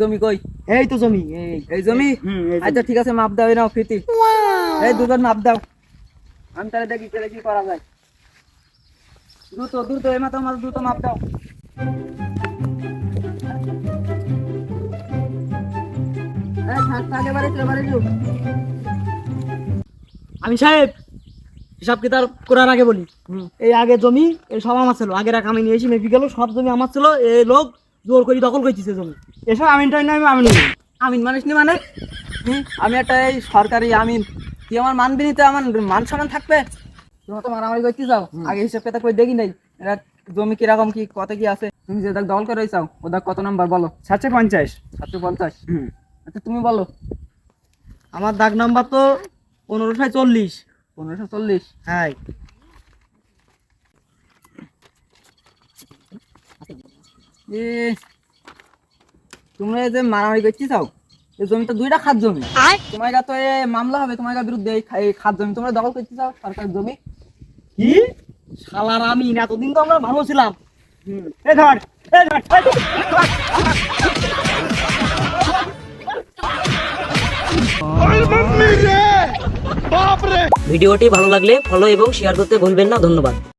জমি কই? এই তো জমি, এই জমি? আচ্ছা ঠিক আছে, মাপ দাও, এই নাও ফিতি। এই দুজন মাপ দাও, আমি তাহলে দেখি তাহলে কি করা যায়। দ্রুত দ্রুত এই মাথা মাছ দ্রুত মাপ দাও। এই থাক থাক, এবারে যাও। আমি সাহেব হিসাব কিতাব করার আগে বলি, এই আগে জমি এই সব আমার ছিল, আগের এক আমি নিয়েছি মেপি গেল, সব জমি আমার ছিল, এই লোক জোর করে দখল করতেছে জমি। এসব আমিনটাই নয়, আমি নেই। আমিন মানিস নি মানে? আমি একটা এই সরকারি আমিন, তুই আমার মানবি নি? তো আমার মান সম্মান থাকবে? তোমরা তো মারামারি করতে যাও, আগে হিসাব কিতাব করে দেখি নাই এরা জমি কিরকম কি কত কি আছে। তুমি যে দাগ দখল করে চাও ও দাগ কত নাম্বার বলো? 750। 750? আচ্ছা তুমি বলো। আমার দাগ নাম্বার তো 1540। 1540? হ্যাঁ। এ তোমরা এই যে মারামারি করতে চাও, এই জমিটা দুইটা খাত জমি, তোমার তো এ মামলা হবে তোমার বিরুদ্ধে। এই খাত জমি তোমরা দখল করতে চাও, সরকারি জমি। কি শালার আমিন, এতদিন তো আমরা ভালো ছিলাম। এই ধর, এই ধর, এই ধর। ভিডিওটি ভালো লাগলে ফলো এবং শেয়ার করতে ভুলবেন না। ধন্যবাদ।